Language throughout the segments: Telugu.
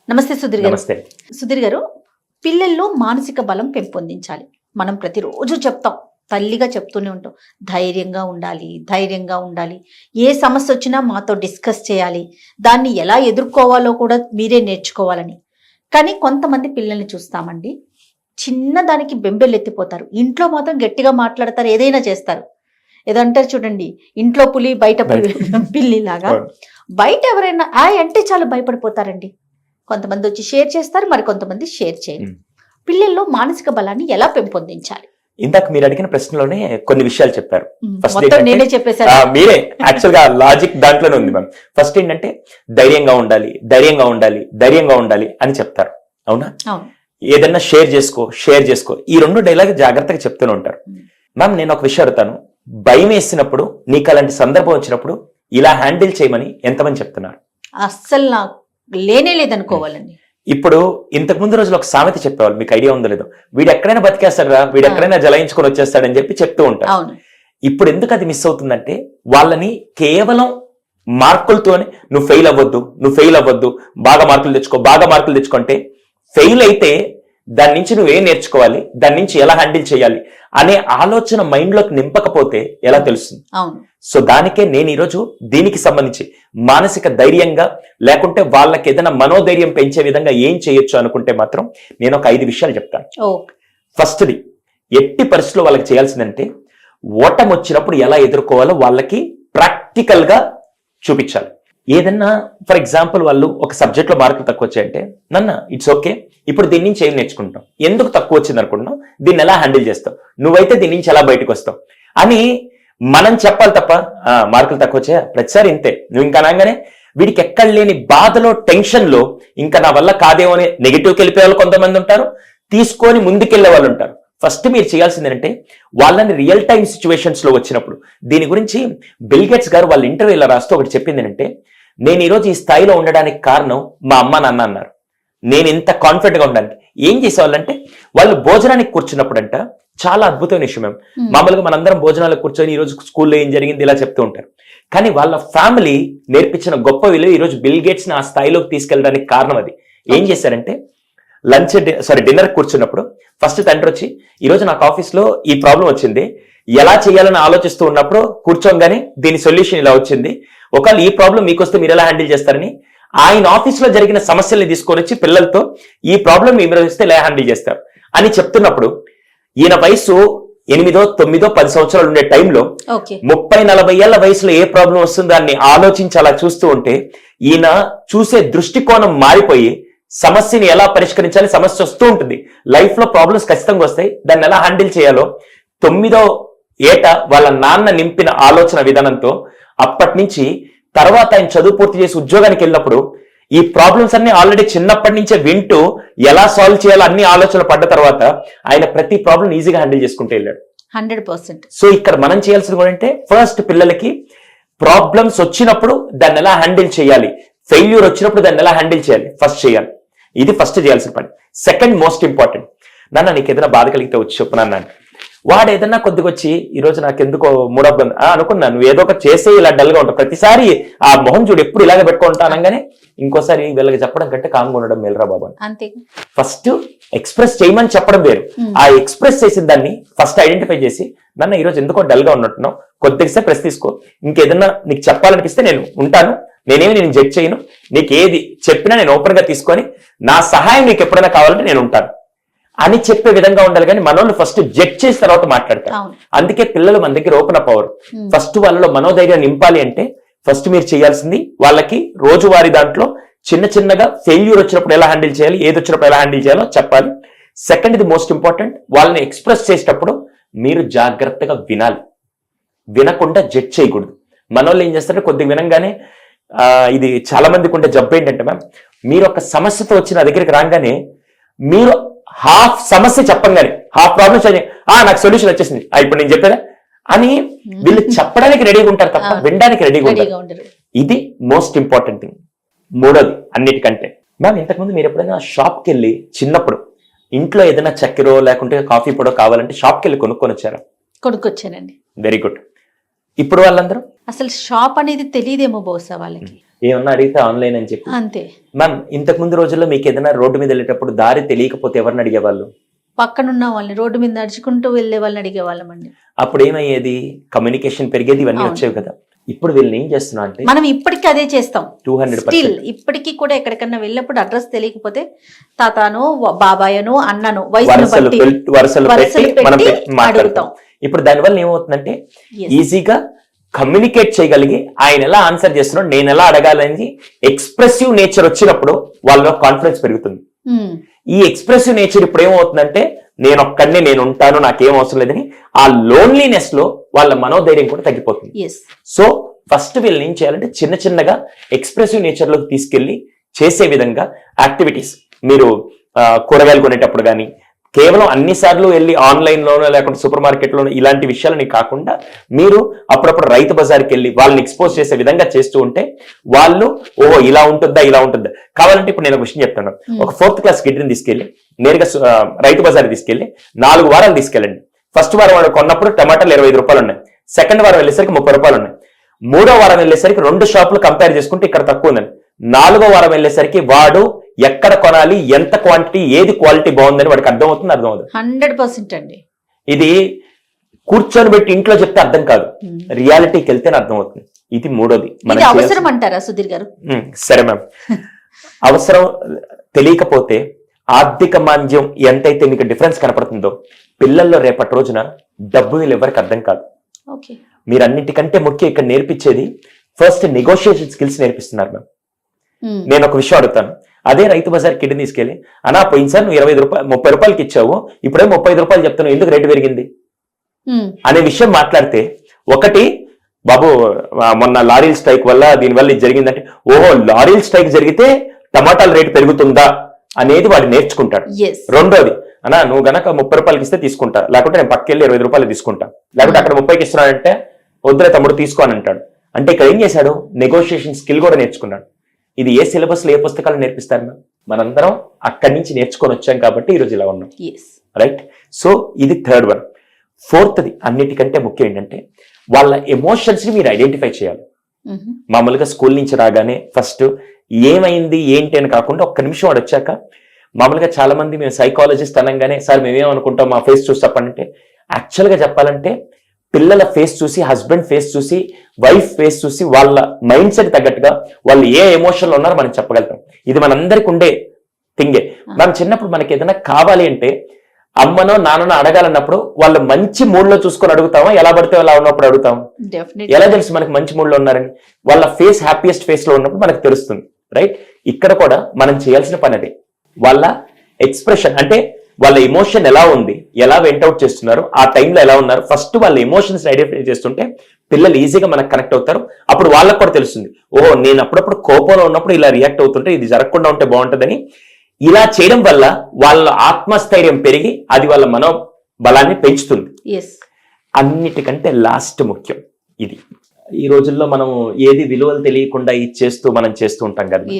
నమస్తే సుధీర్ గారు. నమస్తే. సుధీర్ గారు, పిల్లల్లో మానసిక బలం పెంపొందించాలి. మనం ప్రతిరోజు చెప్తాం, తల్లిగా చెప్తూనే ఉంటాం, ధైర్యంగా ఉండాలి, ధైర్యంగా ఉండాలి, ఏ సమస్య వచ్చినా మాతో డిస్కస్ చేయాలి, దాన్ని ఎలా ఎదుర్కోవాలో కూడా మీరే నేర్చుకోవాలని. కానీ కొంతమంది పిల్లల్ని చూస్తామండి, చిన్న దానికి బెంబెలెత్తిపోతారు, ఇంట్లో మాత్రం గట్టిగా మాట్లాడతారు, ఏదైనా చేస్తారు. ఏదంటారు చూడండి, ఇంట్లో పులి బయట పిల్లి లాగా. బయట ఎవరైనా అంటే చాలా భయపడిపోతారండి. కొంతమంది వచ్చి షేర్ చేస్తారు, మరి కొంతమంది షేర్ చేయరు. పిల్లల్లో మానసిక బలాన్ని ఎలా పెంపొందించాలి? ఇందాక మీరు అడిగిన ప్రశ్నలోనే కొన్ని విషయాలు చెప్పారు. నేనే చెప్పేశాను. మీరే యాక్చువల్ గా లాజిక్ దాంట్లోనే ఉంది మ్యామ్. ఫస్ట్ ఏంటంటే ధైర్యంగా ఉండాలి, ధైర్యంగా ఉండాలి, ధైర్యంగా ఉండాలి అని చెప్తారు. అవునా? ఏదన్నా షేర్ చేసుకో ఈ రెండు డైలాగ్ జాగ్రత్తగా చెప్తూనే ఉంటారు. మ్యామ్, నేను ఒక విషయం అడుగుతాను, భయం వేసినప్పుడు నీకు అలాంటి సందర్భం వచ్చినప్పుడు ఇలా హ్యాండిల్ చేయమని ఎంతమంది చెప్తున్నారు? అస్సలు నాకు లేనే లేదనుకోవాలండి. ఇప్పుడు ఇంతకు ముందు రోజులు ఒక సామెత చెప్పేవాళ్ళు, మీకు ఐడియా ఉందో లేదో, వీడు ఎక్కడైనా బతికేస్తాడరా, వీడు ఎక్కడైనా జలాయించుకొని వచ్చేస్తాడని చెప్పి చెప్తూ ఉంటారు. ఇప్పుడు ఎందుకు అది మిస్ అవుతుందంటే, వాళ్ళని కేవలం మార్కులతోనే నువ్వు ఫెయిల్ అవ్వద్దు, బాగా మార్కులు తెచ్చుకుంటే, ఫెయిల్ అయితే దాని నుంచి నువ్వేం నేర్చుకోవాలి, దాని నుంచి ఎలా హ్యాండిల్ చేయాలి అనే ఆలోచన మైండ్ లోకి నింపకపోతే ఎలా తెలుస్తుంది? సో దానికే నేను ఈరోజు దీనికి సంబంధించి మానసిక ధైర్యంగా, లేకుంటే వాళ్ళకి ఏదైనా మనోధైర్యం పెంచే విధంగా ఏం చేయొచ్చు అనుకుంటే మాత్రం నేను ఒక 5 విషయాలు చెప్తాను. ఫస్ట్ది, ఎట్టి పరిస్థితుల్లో వాళ్ళకి చేయాల్సిందంటే, ఓటమి వచ్చినప్పుడు ఎలా ఎదుర్కోవాలో వాళ్ళకి ప్రాక్టికల్ గా చూపించాలి. ఏదన్నా ఫర్ ఎగ్జాంపుల్ వాళ్ళు ఒక సబ్జెక్ట్ లో మార్కులు తక్కువ వచ్చాయంటే, ఇట్స్ ఓకే, ఇప్పుడు దీని నుంచి ఏం నేర్చుకుంటాం, ఎందుకు తక్కువ వచ్చింది అనుకుంటున్నావు, దీన్ని ఎలా హ్యాండిల్ చేస్తావు, నువ్వైతే దీని నుంచి ఎలా బయటకు వస్తావు అని మనం చెప్పాలి తప్ప, మార్కులు తక్కువ వచ్చాయా ప్రతిసారి ఇంతే, నువ్వు ఇంకా అనగానే వీడికి ఎక్కడ లేని బాధలో, టెన్షన్ లో ఇంకా నా వల్ల కాదేమో అని నెగిటివ్కి వెళ్ళిపోయే వాళ్ళు కొంతమంది ఉంటారు, తీసుకొని ముందుకెళ్లే వాళ్ళు ఉంటారు. ఫస్ట్ మీరు చేయాల్సింది ఏంటంటే, వాళ్ళని రియల్ టైమ్ సిచ్యువేషన్స్ లో వచ్చినప్పుడు, దీని గురించి బిల్ గేట్స్ గారు వాళ్ళ ఇంటర్వ్యూలో రాస్తూ ఒకటి చెప్పింది ఏంటంటే, నేను ఈరోజు ఈ స్థాయిలో ఉండడానికి కారణం మా అమ్మ నాన్న అన్నారు. నేను ఇంత కాన్ఫిడెంట్ గా ఉండడానికి ఏం చేసేవాళ్ళంటే, వాళ్ళు భోజనానికి కూర్చున్నప్పుడు అంట, చాలా అద్భుతమైన విషయం మేము మామూలుగా మనందరం భోజనాలకు కూర్చొని ఈ రోజు స్కూల్లో ఏం జరిగింది ఇలా చెప్తూ ఉంటారు. కానీ వాళ్ళ ఫ్యామిలీ నేర్పించిన గొప్ప విలువ ఈ రోజు బిల్ గేట్స్ ని ఆ స్థాయిలోకి తీసుకెళ్ళడానికి కారణం అది. ఏం చేశారంటే, డిన్నర్ కూర్చున్నప్పుడు ఫస్ట్ తండ్రి వచ్చి, ఈ రోజు నాకు ఆఫీస్ లో ఈ ప్రాబ్లం వచ్చింది, ఎలా చేయాలని ఆలోచిస్తూ ఉన్నప్పుడు కూర్చోగానే దీని సొల్యూషన్ ఇలా వచ్చింది, ఒకవేళ ఈ ప్రాబ్లం మీకు వస్తే మీరు ఎలా హ్యాండిల్ చేస్తారని ఆయన ఆఫీస్ లో జరిగిన సమస్యల్ని తీసుకొని వచ్చి పిల్లలతో, ఈ ప్రాబ్లం మీరు వస్తే ఎలా హ్యాండిల్ చేస్తారు అని చెప్తున్నప్పుడు, ఈయన వయసు 8, 9, 10 సంవత్సరాలు ఉండే టైంలో 30-40 ఏళ్ల వయసులో ఏ ప్రాబ్లం వస్తుందో దాన్ని ఆలోచించి అలా చూస్తూ ఉంటే, ఈయన చూసే దృష్టికోణం మారిపోయి సమస్యని ఎలా పరిష్కరించాలి, సమస్య వస్తూ ఉంటుంది, లైఫ్ లో ప్రాబ్లమ్స్ ఖచ్చితంగా వస్తాయి, దాన్ని ఎలా హ్యాండిల్ చేయాలో 9వ ఏట వాళ్ళ నాన్న నింపిన ఆలోచన విధానంతో అప్పటి నుంచి తర్వాత ఆయన చదువు పూర్తి చేసి ఉద్యోగానికి వెళ్ళినప్పుడు ఈ ప్రాబ్లమ్స్ అన్ని ఆల్రెడీ చిన్నప్పటి నుంచే వింటూ ఎలా సాల్వ్ చేయాలో అన్ని ఆలోచనలు పడ్డ తర్వాత ఆయన ప్రతి ప్రాబ్లం ఈజీగా హ్యాండిల్ చేసుకుంటూ వెళ్ళాడు. 100%. సో ఇక్కడ మనం చేయాల్సింది కూడా అంటే, ఫస్ట్ పిల్లలకి ప్రాబ్లమ్స్ వచ్చినప్పుడు దాన్ని ఎలా హ్యాండిల్ చేయాలి, ఫెయిల్యూర్ వచ్చినప్పుడు దాన్ని ఎలా హ్యాండిల్ చేయాలి ఫస్ట్ చేయాలి. ఇది ఫస్ట్ చేయాల్సిన పని. సెకండ్ మోస్ట్ ఇంపార్టెంట్, నీకు ఏదైనా బాధ కలిగితే వచ్చి చెప్పు నాన్న. వాడు ఏదన్నా కొద్దిగా వచ్చి, ఈ రోజు నాకు ఎందుకో మూడబ్బ అనుకున్నా, నువ్వు ఏదో ఒకటి చేసే ఇలా డల్ గా ఉంటావు, ప్రతిసారి ఆ మొహం చూడు ఎప్పుడు ఇలాగే పెట్టుకుంటా అనగానే ఇంకోసారి వీళ్ళకి చెప్పడం కంటే కామ్గా ఉండడం మేలురా బాబు అని ఫస్ట్ ఎక్స్ప్రెస్ చేయమని చెప్పడం వేరు. ఆ ఎక్స్ప్రెస్ చేసిన దాన్ని ఫస్ట్ ఐడెంటిఫై చేసి, ఈ రోజు ఎందుకో డల్ గా ఉన్నట్టున్నావు, కొద్దిగా ప్రెస్ తీసుకో, ఇంకేదన్నా నీకు చెప్పాలనిపిస్తే నేను ఉంటాను, నేను జడ్జ్ చేయను, నీకు ఏది చెప్పినా నేను ఓపెన్ గా తీసుకొని నా సహాయం నీకు ఎప్పుడైనా కావాలంటే నేను ఉంటాను అని చెప్పే విధంగా ఉండాలి. కానీ మనోళ్ళు ఫస్ట్ జడ్జ్ చేసిన తర్వాత మాట్లాడతారు. అందుకే పిల్లలు మన దగ్గర ఓపెన్ అప్ అవ్వరు. ఫస్ట్ వాళ్ళలో మనోధైర్యం నింపాలి అంటే ఫస్ట్ మీరు చేయాల్సింది, వాళ్ళకి రోజువారీ దాంట్లో చిన్న చిన్నగా ఫెయిల్యూర్ వచ్చినప్పుడు ఎలా హ్యాండిల్ చేయాలి, ఏది వచ్చినప్పుడు ఎలా హ్యాండిల్ చేయాలో చెప్పాలి. సెకండ్, ఇది మోస్ట్ ఇంపార్టెంట్, వాళ్ళని ఎక్స్ప్రెస్ చేసేటప్పుడు మీరు జాగ్రత్తగా వినాలి, వినకుండా జడ్జ్ చేయకూడదు. మనోళ్ళు ఏం చేస్తారంటే కొద్దిగా వినంగానే, ఇది చాలా మందికి ఉండే జబ్బు ఏంటంటే మ్యామ్, మీరు ఒక సమస్యతో వచ్చి నా దగ్గరికి రాగానే మీరు హాఫ్ సమస్య చెప్పంగానే, హాఫ్ ప్రాబ్లమ్స్ నాకు సొల్యూషన్ వచ్చేసింది ఇప్పుడు నేను చెప్పారా అని వీళ్ళు చెప్పడానికి రెడీగా ఉంటారు తప్ప వినడానికి రెడీగా ఉంటారు. ఇది మోస్ట్ ఇంపార్టెంట్ థింగ్. మూడోది అన్నిటికంటే మ్యామ్, ఇంతకుముందు మీరు ఎప్పుడైనా షాప్కి వెళ్ళి చిన్నప్పుడు ఇంట్లో ఏదైనా చక్కెరో లేకుంటే కాఫీ పొడో కావాలంటే షాప్కి వెళ్ళి కొనుక్కొని వచ్చారా? కొనుక్కొచ్చానండి. Very good. ఇప్పుడు వాళ్ళందరూ అసలు షాప్ అనేది తెలియదేమో బహుశా వాళ్ళకి. ఏమన్నా అడిగితే ఆన్లైన్ అని చెప్పి. అంతే. మ్యామ్, ఇంతకు ముందు రోజుల్లో మీకు ఏదైనా రోడ్డు మీద వెళ్ళేటప్పుడు దారి తెలియకపోతే ఎవరిని అడిగేవాళ్ళు? పక్కనున్న వాళ్ళని, రోడ్డు మీద నడుచుకుంటూ వెళ్ళే వాళ్ళని అడిగేవాళ్ళమండి. అప్పుడు ఏమయ్యేది? కమ్యూనికేషన్ పెరిగేది, ఇవన్నీ వచ్చేవి కదా. ఇప్పుడు వీళ్ళని ఏం చేస్తున్నా అంటే మనం ఇప్పటికీ అదే చేస్తాం. 200% ఇప్పటికీ కూడా ఎక్కడికన్నా వెళ్ళినప్పుడు అడ్రస్ తెలియకపోతే తాతానో బాబాయనో అన్ననో వయసును బట్టి అడుగుతాం. ఇప్పుడు దానివల్ల ఏమవుతుందంటే ఈజీగా కమ్యూనికేట్ చేయగలిగి ఆయన ఎలా ఆన్సర్ చేస్తున్నాడు, నేను ఎలా అడగాలని ఎక్స్ప్రెసివ్ నేచర్ వచ్చినప్పుడు వాళ్ళలో కాన్ఫిడెన్స్ పెరుగుతుంది. ఈ ఎక్స్ప్రెసివ్ నేచర్ ఇప్పుడు ఏమవుతుందంటే నేను ఒక్కడిని, నేను ఉంటాను, నాకేం అవసరం లేదని ఆ లోన్లీనెస్ లో వాళ్ళ మనోధైర్యం కూడా తగ్గిపోతుంది. సో ఫస్ట్ వీళ్ళని ఏం చేయాలంటే చిన్న చిన్నగా ఎక్స్ప్రెసివ్ నేచర్ లోకి తీసుకెళ్లి చేసే విధంగా యాక్టివిటీస్, మీరు కూరగాయలు కొనేటప్పుడు కానీ కేవలం అన్నిసార్లు వెళ్ళి ఆన్లైన్ లోనో లేకుంటే సూపర్ మార్కెట్ లోనో ఇలాంటి విషయాలని కాకుండా మీరు అప్పుడప్పుడు రైతు బజార్కి వెళ్ళి వాళ్ళని ఎక్స్పోజ్ చేసే విధంగా చేస్తూ ఉంటే వాళ్ళు ఓహో ఇలా ఉంటుందా ఇలా ఉంటుందా. కావాలంటే ఇప్పుడు నేను ఒక విషయం చెప్తాను. ఒక 4th క్లాస్ కిడ్ని తీసుకెళ్లి నేరుగా రైతు బజార్ తీసుకెళ్లి 4 వారాలు తీసుకెళ్ళండి. ఫస్ట్ వారం వాడు కొన్నప్పుడు టమాటాలు 25 రూపాయలు ఉన్నాయి, సెకండ్ వారం వెళ్ళేసరికి 30 రూపాయలు ఉన్నాయి, 3వ వారం వెళ్ళేసరికి 2 షాపులు కంపేర్ చేసుకుంటే ఇక్కడ తక్కువ ఉందని, 4వ వారం వెళ్ళేసరికి వాడు ఎక్కడ కొనాలి, ఎంత క్వాంటిటీ, ఏది క్వాలిటీ బాగుందని వాడికి అర్థమవుతుంది. 100% అండి. ఇది కూర్చొని పెట్టి ఇంట్లో చెప్తే అర్థం కాదు, రియాలిటీకి వెళ్తేనే అర్థం అవుతుంది. ఇది 3వది. అవసరం అంటారా సుధీర్ గారు? సరే మ్యామ్, అవసరం తెలియకపోతే ఆర్థిక మాంద్యం ఎంతైతే మీకు డిఫరెన్స్ కనపడుతుందో పిల్లల్లో రేపటి రోజున డబ్బు వీళ్ళు ఎవరికి అర్థం కాదు. మీరు అన్నిటికంటే ముఖ్యం ఇక్కడ నేర్పించేది ఫస్ట్ నెగోషియేషన్ స్కిల్స్ నేర్పిస్తున్నారు మ్యామ్. నేను ఒక విషయం అడుగుతాను, అదే రైతు బజార్ కిడ్ని తీసుకెళ్ళి అన్నా పోయినసారి నువ్వు 25 రూపాయలు 30 రూపాయలకి ఇచ్చావు, ఇప్పుడే 35 రూపాయలు చెప్తున్నావు, ఎందుకు రేటు పెరిగింది అనే విషయం మాట్లాడితే, ఒకటి బాబు మొన్న లారీల స్ట్రైక్ వల్ల దీనివల్ల ఇది జరిగిందంటే ఓహో లారీల స్ట్రైక్ జరిగితే టమాటాల రేటు పెరుగుతుందా అనేది వాడు నేర్చుకుంటాడు. రెండోది, అన్నా నువ్వు గనక 30 రూపాయలకి ఇస్తే తీసుకుంటా, లేకుంటే నేను పక్కెళ్ళి 25 రూపాయలు తీసుకుంటా, లేకుంటే అక్కడ 30కి ఇస్తున్నానంటే వద్దులే తమ్ముడు తీసుకో అని అంటాడు. అంటే ఇక్కడ ఏం చేశాడు, నెగోషియేషన్ స్కిల్ కూడా నేర్చుకున్నాడు. ఇది ఏ సిలబస్ లో ఏ పుస్తకాలు నేర్పిస్తారు మనందరం అక్కడి నుంచి నేర్చుకొని వచ్చాం కాబట్టి ఈ రోజు ఇలా ఉన్నాం. రైట్. సో ఇది 3rd వన్. 4th అన్నిటికంటే ముఖ్యం ఏంటంటే వాళ్ళ ఎమోషన్స్ ని మీరు ఐడెంటిఫై చేయాలి. మామూలుగా స్కూల్ నుంచి రాగానే ఫస్ట్ ఏమైంది ఏంటి అని కాకుండా ఒక్క నిమిషం వాడు వచ్చాక, మామూలుగా చాలా మంది మేము సైకాలజిస్ట్ అనగానే సార్ మేమేమనుకుంటాం మా ఫేస్ చూసి చెప్పంటే, యాక్చువల్గా చెప్పాలంటే పిల్లల ఫేస్ చూసి, హస్బెండ్ ఫేస్ చూసి, వైఫ్ ఫేస్ చూసి వాళ్ళ మైండ్ సెట్ తగ్గట్టుగా వాళ్ళు ఏ ఎమోషన్లో ఉన్నారో మనం చెప్పగలుగుతాం. ఇది మనందరికి ఉండే థింగే. మనం చిన్నప్పుడు మనకి ఏదైనా కావాలి అంటే అమ్మనో నాన్ననో అడగాలన్నప్పుడు వాళ్ళు మంచి మూడ్ లో చూసుకొని అడుగుతామా, ఎలా పడితే అలా ఉన్నప్పుడు అడుగుతాం? ఎలా తెలుసు మనకి మంచి మూడ్ లో ఉన్నారని? వాళ్ళ ఫేస్ హ్యాపీయెస్ట్ ఫేస్ లో ఉన్నప్పుడు మనకు తెలుస్తుంది. రైట్. ఇక్కడ కూడా మనం చేయాల్సిన పని అదే, వాళ్ళ ఎక్స్ప్రెషన్ అంటే వాళ్ళ ఎమోషన్ ఎలా ఉంది, ఎలా వెంటౌట్ చేస్తున్నారు, ఆ టైంలో ఎలా ఉన్నారు, ఫస్ట్ వాళ్ళ ఎమోషన్స్ ఐడెంటిఫై చేస్తుంటే పిల్లలు ఈజీగా మనకు కనెక్ట్ అవుతారు. అప్పుడు వాళ్ళకు కూడా తెలుస్తుంది, ఓహో నేను అప్పుడప్పుడు కోపంలో ఉన్నప్పుడు ఇలా రియాక్ట్ అవుతుంటే ఇది జరగకుండా ఉంటే బాగుంటుందని. ఇలా చేయడం వల్ల వాళ్ళ ఆత్మస్థైర్యం పెరిగి అది వాళ్ళ మనోబలాన్ని పెంచుతుంది. అన్నిటికంటే లాస్ట్ ముఖ్యం ఇది. ఈ రోజుల్లో మనం ఏది విలువలు తెలియకుండా ఇచ్చేస్తూ మనం చేస్తూ ఉంటాం కదా.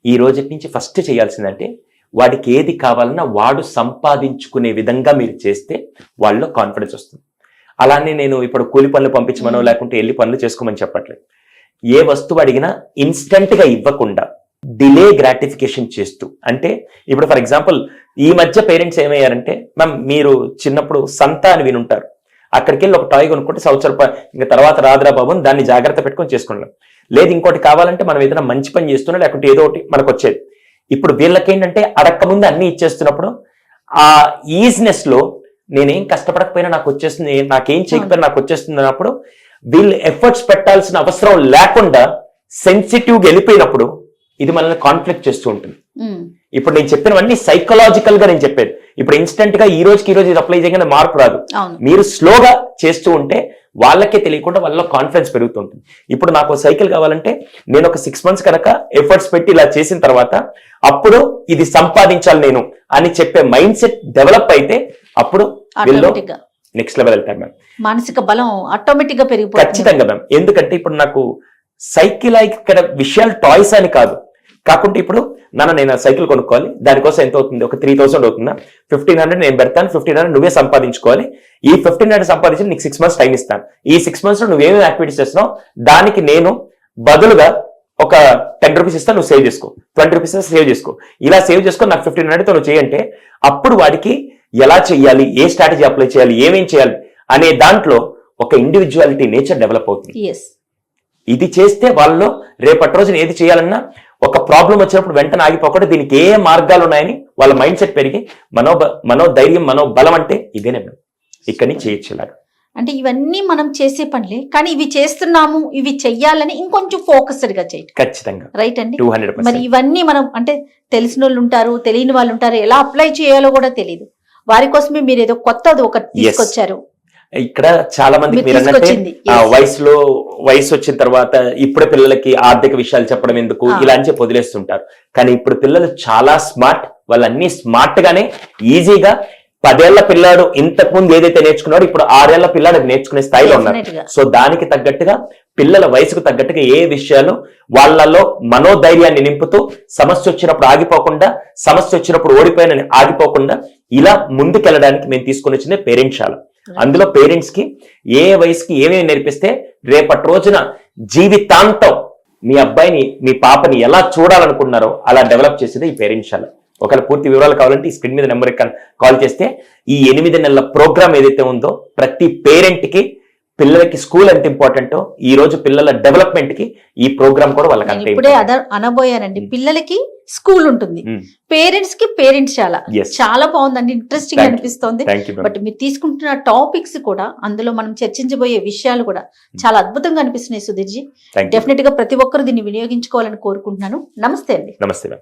ఈ రోజు నుంచి ఫస్ట్ చేయాల్సిందంటే వాడికి ఏది కావాలన్నా వాడు సంపాదించుకునే విధంగా మీరు చేస్తే వాళ్ళలో కాన్ఫిడెన్స్ వస్తుంది. అలానే నేను ఇప్పుడు కూలి పనులు పంపించమనో లేకుంటే వెళ్ళి పనులు చేసుకోమని చెప్పట్లేదు. ఏ వస్తువు అడిగినా ఇన్స్టెంట్ గా ఇవ్వకుండా డిలే గ్రాటిఫికేషన్ చేస్తూ, అంటే ఇప్పుడు ఫర్ ఎగ్జాంపుల్ ఈ మధ్య పేరెంట్స్ ఏమయ్యారంటే, మ్యామ్ మీరు చిన్నప్పుడు సంత అని వినుంటారు, అక్కడికి వెళ్ళి ఒక టాయ్ కొనుక్కుంటే ₹1,000 ఇంకా తర్వాత రాదురా బాబు దాన్ని జాగ్రత్త పెట్టుకొని చేసుకున్నాం. లేదు ఇంకోటి కావాలంటే మనం ఏదైనా మంచి పని చేస్తున్నా లేకుంటే ఏదో ఒకటి మనకు వచ్చేది. ఇప్పుడు వీళ్ళకేంటంటే అడక్క ముందు అన్ని ఇచ్చేస్తున్నప్పుడు ఆ ఈజినెస్ లో నేనేం కష్టపడకపోయినా నాకు వచ్చేస్తుంది, నాకేం చేయకపోయినా నాకు వచ్చేస్తుంది అన్నప్పుడు వీళ్ళు ఎఫర్ట్స్ పెట్టాల్సిన అవసరం లేకుండా సెన్సిటివ్గా వెళ్ళిపోయినప్పుడు ఇది మనల్ని కాన్ఫ్లిక్ట్ చేస్తూ ఉంటుంది. ఇప్పుడు నేను చెప్పినవన్నీ సైకలాజికల్ గా నేను చెప్పాను. ఇప్పుడు ఇన్స్టెంట్ గా ఈ రోజుకి ఈ రోజు ఇది అప్లై చేయగానే మార్పు రాదు. మీరు స్లోగా చేస్తూ ఉంటే వాళ్ళకే తెలియకుండా వాళ్ళలో కాన్ఫిడెన్స్ పెరుగుతుంటుంది. ఇప్పుడు నాకు సైకిల్ కావాలంటే నేను ఒక 6 months కనుక ఎఫర్ట్స్ పెట్టి ఇలా చేసిన తర్వాత అప్పుడు ఇది సంపాదించాలి నేను అని చెప్పే మైండ్ సెట్ డెవలప్ అయితే అప్పుడు వీళ్ళు నెక్స్ట్ లెవెల్ వెళ్తారు మ్యామ్. మానసిక బలం ఆటోమేటిక్ గా పెరిగిపోతుంది. ఖచ్చితంగా మ్యామ్. ఎందుకంటే ఇప్పుడు నాకు సైకిల్ ఇక్కడ విషయాలు టాయ్స్ అని కాదు, కాకుంటే ఇప్పుడు నేను సైకిల్ కొనుక్కోవాలి, దానికోసం ఎంత అవుతుంది, ఒక 3,000 అవుతుందా, 1,500 నేను పెడతాను, 1,500 నువ్వే సంపాదించుకోవాలి. ఈ 1,500 సంపాదించి నీకు 6 months టైం ఇస్తాను. ఈ 6 months లో నువ్వేమేమి యాక్టివిటీస్ చేస్తున్నావు దానికి నేను బదులుగా ఒక 10 రూపీస్ ఇస్తా, నువ్వు సేవ్ చేసుకో, 20 రూపీస్ సేవ్ చేసుకో, ఇలా సేవ్ చేసుకో, నాకు 1500 నువ్వు చేయంటే అప్పుడు వాడికి ఎలా చేయాలి, ఏ స్ట్రాటజీ అప్లై చేయాలి, ఏమేం చేయాలి అనే దాంట్లో ఒక ఇండివిజువాలిటీ నేచర్ డెవలప్ అవుతుంది. ఇది చేస్తే వాళ్ళలో రేపటి రోజున ఏది చేయాలన్నా ఒక ప్రాబ్లం వచ్చినప్పుడు వెంటనే ఆగిపోకుండా దీనికి ఏ మార్గాలు ఉన్నాయని వాళ్ళ మైండ్ సెట్ పెరిగి మనోధైర్యం, మనోబలం అంటే ఇదేనే మేడం, ఇక్కడి నుంచి చేయొచ్చు ఇలాగా. అంటే ఇవన్నీ మనం చేసే పనులే, కానీ ఇవి చేస్తున్నాము, ఇవి చెయ్యాలని ఇంకొంచెం ఫోకస్డ్ గా చేయండి. ఖచ్చితంగా రైట్ అండి. 200%. మరి ఇవన్నీ మనం అంటే తెలిసిన వాళ్ళు ఉంటారు, తెలియని వాళ్ళు ఉంటారు, ఎలా అప్లై చేయాలో కూడా తెలియదు. వారి కోసమే మీరు ఏదో కొత్తది ఒకటి తీసుకొచ్చారు. ఇక్కడ చాలా మంది మీరు అన్నట్టే వయసు వచ్చిన తర్వాత ఇప్పుడే పిల్లలకి ఆర్థిక విషయాలు చెప్పడం ఎందుకు ఇలా అని చెప్పి వదిలేస్తుంటారు. కానీ ఇప్పుడు పిల్లలు చాలా స్మార్ట్, వాళ్ళన్నీ స్మార్ట్ గానే ఈజీగా 10 ఏళ్ల పిల్లాడు ఇంతకు ముందు ఏదైతే నేర్చుకున్నాడో ఇప్పుడు 6 ఏళ్ల పిల్లాడు నేర్చుకునే స్థాయిలో ఉన్నారు. సో దానికి తగ్గట్టుగా పిల్లల వయసుకు తగ్గట్టుగా ఏ విషయాలు వాళ్ళలో మనోధైర్యాన్ని నింపుతూ సమస్య వచ్చినప్పుడు ఆగిపోకుండా, సమస్య వచ్చినప్పుడు ఓడిపోయిన ఆగిపోకుండా ఇలా ముందుకెళ్ళడానికి మేము తీసుకుని వచ్చిందే పేరెంట్ శాల. అందులో పేరెంట్స్ కి ఏ వయసుకి ఏమేమి నేర్పిస్తే రేపటి రోజున జీవితాంతం మీ అబ్బాయిని, మీ పాపని ఎలా చూడాలనుకున్నారో అలా డెవలప్ చేసేది ఈ పేరెంట్ శాల. ఒకవేళ పూర్తి వివరాలు కావాలంటే ఈ స్క్రీన్ మీద నెంబర్ కాల్ చేస్తే ఈ 8 నెలల ప్రోగ్రామ్ ఏదైతే ఉందో ప్రతి పేరెంట్ కి, పిల్లలకి స్కూల్ ఎంత ఇంపార్టెంటో ఈ రోజు పిల్లల డెవలప్మెంట్ కి ఈ ప్రోగ్రామ్ కూడా వాళ్ళకి అంతే. ఇప్పుడే అనబోయానండి, పిల్లలకి స్కూల్ ఉంటుంది, పేరెంట్స్ కి పేరెంట్స్ చాలా బాగుందండి, ఇంట్రెస్టింగ్ అనిపిస్తోంది. బట్ మీరు తీసుకుంటున్న టాపిక్స్ కూడా, అందులో మనం చర్చించబోయే విషయాలు కూడా చాలా అద్భుతంగా అనిపిస్తున్నాయి సుధీర్ జీ. డెఫినెట్ గా ప్రతి ఒక్కరు దీన్ని వినియోగించుకోవాలని కోరుకుంటున్నాను. నమస్తే అండి. నమస్తే.